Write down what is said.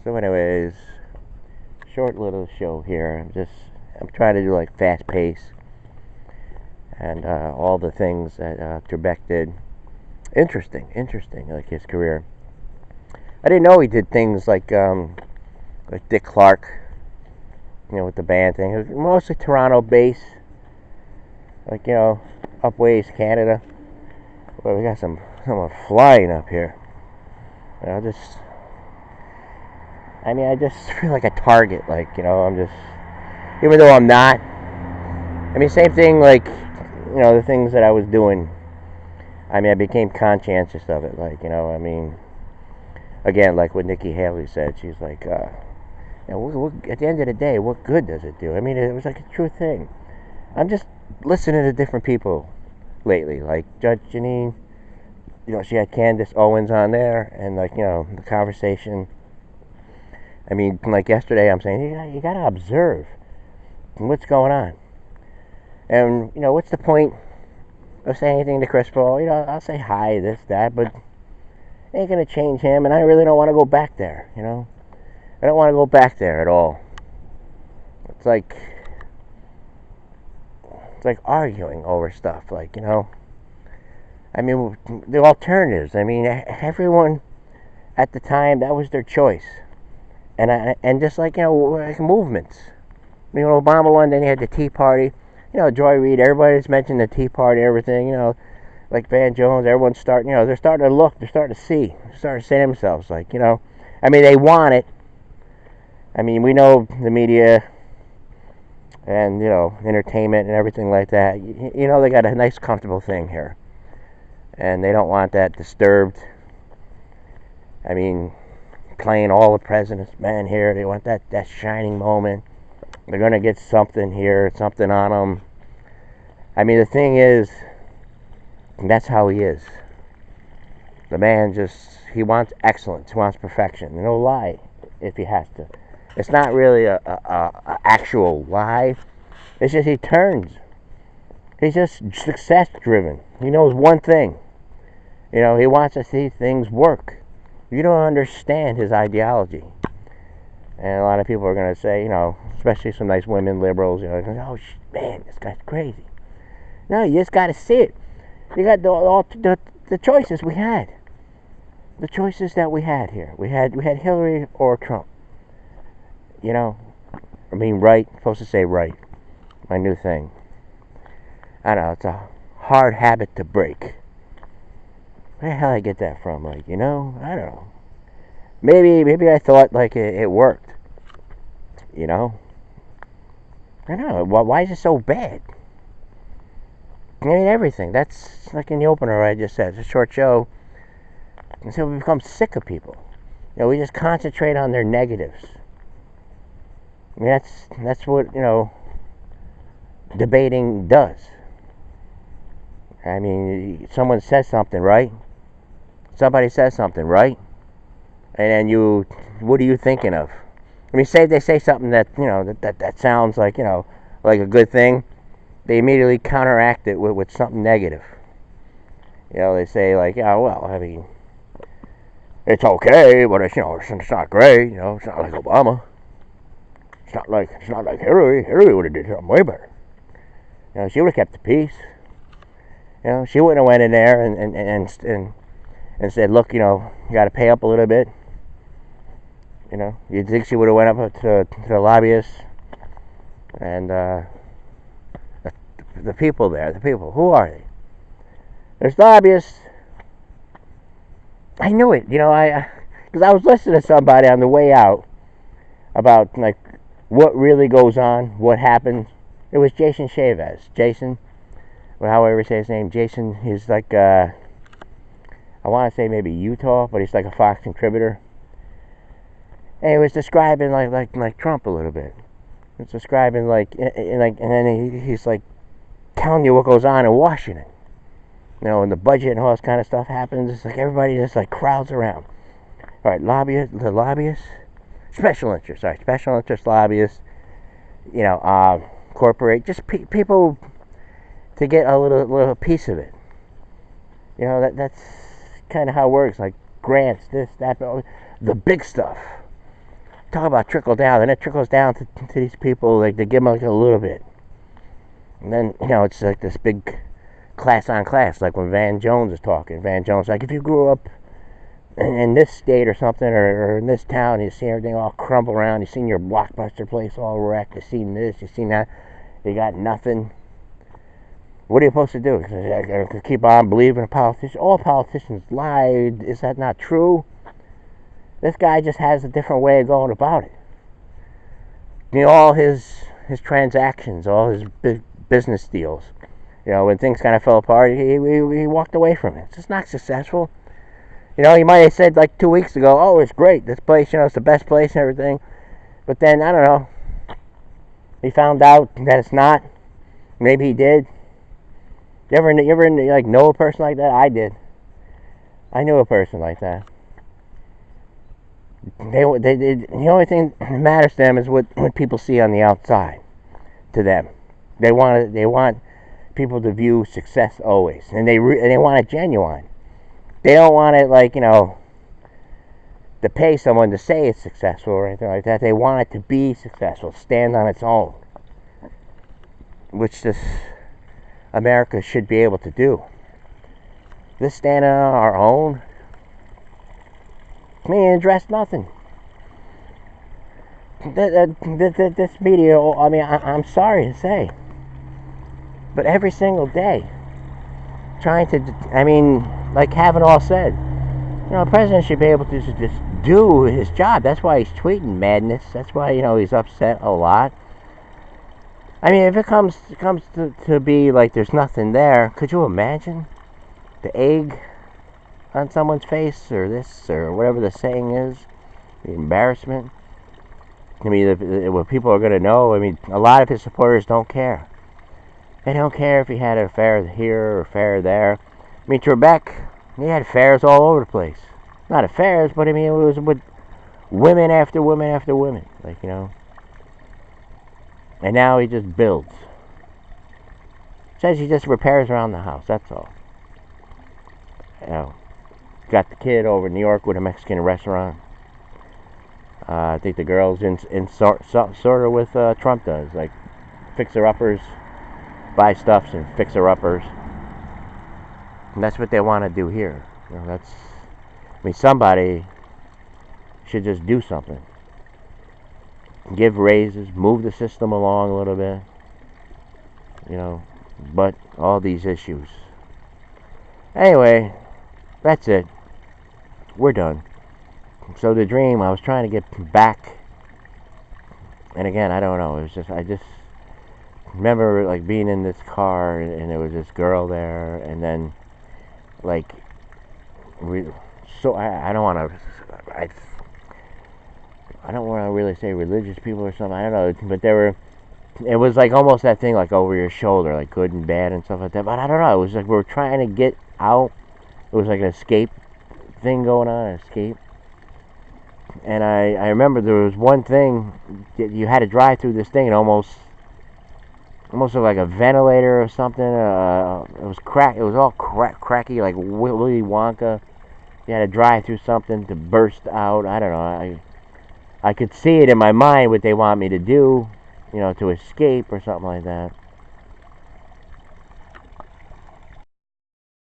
So anyways, short little show here. I'm trying to do like fast pace and all the things that Trebek did. Interesting, like his career. I didn't know he did things like Dick Clark, with the band thing. It was mostly Toronto based, like up ways Canada. Well, we got someone flying up here. I just I just feel like a target. I'm just, even though I'm not. Same thing. The things that I was doing. I became conscientious of it. Again, like what Nikki Haley said. She's like, at the end of the day, what good does it do? It was like a true thing. I'm just listening to different people lately, like Judge Janine. She had Candace Owens on there, and the conversation. Like yesterday, I'm saying you gotta observe what's going on, and what's the point of saying anything to Chris Paul? I'll say hi, this, that, but it ain't gonna change him, and I really don't want to go back there. I don't want to go back there at all. It's like arguing over stuff, the alternatives. Everyone at the time, that was their choice. And just like movements. Obama won, then he had the Tea Party. Joy Reid, everybody's mentioned the Tea Party, everything. Like Van Jones, everyone's starting. They're starting to look, they're starting to see, they're starting to say to themselves, they want it. We know the media and entertainment and everything like that. They got a nice, comfortable thing here, and they don't want that disturbed. Playing all the president's men here. They want that shining moment. They're going to get something here, something on them. The thing is, that's how he is. The man he wants excellence. He wants perfection. No lie if he has to. It's not really a actual lie. It's just he turns. He's just success driven. He knows one thing. He wants to see things work. You don't understand his ideology. And a lot of people are going to say, especially some nice women, liberals, oh, man, this guy's crazy. No, you just got to see it. You got the choices we had. The choices that we had here. We had Hillary or Trump. Right. Supposed to say right. My new thing. I don't know. It's a hard habit to break. Where the hell did I get that from? I don't know. Maybe I thought it worked. I don't know. Why is it so bad? Everything. That's like in the opener I just said. It's a short show. And so we become sick of people. We just concentrate on their negatives. That's what, debating does. Someone says something, right? Somebody says something, right? And then what are you thinking of? Say they say something that that sounds like like a good thing. They immediately counteract it with something negative. They say it's okay, but it's it's not great. It's not like Obama. It's not like Hillary. Hillary would have did something way better. She would have kept the peace. She wouldn't have went in there and said, look, you got to pay up a little bit. You'd think she would have went up to the lobbyists and the people there. The people, who are they? There's lobbyists. I knew it, because I was listening to somebody on the way out about what really goes on, what happens. It was Jason Chaves. Jason, or however you say his name. Jason, he's I want to say maybe Utah, but he's like a Fox contributor. And he was describing like Trump a little bit. It's describing and then he's telling you what goes on in Washington. And the budget and all this kind of stuff happens. It's everybody just crowds around. All right, the lobbyists, special interest lobbyists. Corporate, just people to get a little piece of it. That's kind of how it works. Like grants, this, that, the big stuff. talk about trickle down, and it trickles down to these people, like they give them like a little bit. And then, it's like this big class on class, like when Van Jones is talking. Van Jones, like, if you grew up in this state or something, or in this town, you see everything all crumble around, you seen your Blockbuster place all wrecked, you seen this, you seen that, you got nothing. What are you supposed to do? Keep on believing in politicians? All politicians lie. Is that not true? This guy just has a different way of going about it. All his transactions, all his business deals, when things kind of fell apart, he walked away from it. It's just not successful. He might have said like 2 weeks ago, oh, it's great, this place, it's the best place and everything. But then, I don't know, he found out that it's not. Maybe he did. You ever like know a person like that? I did. I knew a person like that. The only thing that matters to them is what people see on the outside. To them, they want people to view success always, and they want it genuine. They don't want it like to pay someone to say it's successful or anything like that. They want it to be successful, stand on its own, which this America should be able to do. This standing on our own, me address nothing. This media, I mean, I'm sorry to say, but every single day, trying to, like Kavanaugh said, the president should be able to just do his job. That's why he's tweeting madness. That's why, he's upset a lot. If it comes to be like there's nothing there, could you imagine the egg on someone's face, or this, or whatever the saying is, the embarrassment? What people are going to know, a lot of his supporters don't care. They don't care if he had an affair here or affair there. Trebek, he had affairs all over the place. Not affairs, but it was with women after women after women, And now he just builds. Says he just repairs around the house, that's all. Got the kid over in New York with a Mexican restaurant. I think the girl's in sort of with Trump does, like fixer-uppers, buy stuffs and fixer-uppers. And that's what they want to do here. Somebody should just do something. Give raises, move the system along a little bit. But all these issues. Anyway, that's it. We're done. So the dream, I was trying to get back, and again, I don't know, it was just, I just remember like being in this car, and there was this girl there, and then like, I don't want to really say religious people or something, I don't know, but it was like almost that thing like over your shoulder, like good and bad and stuff like that, but I don't know, it was like we were trying to get out, it was like an escape thing going on, an escape. And I remember there was one thing that you had to drive through this thing, and almost looked like a ventilator or something. It was all cracky, like Willy Wonka. You had to drive through something to burst out. I don't know. I could see it in my mind what they want me to do, to escape or something like that.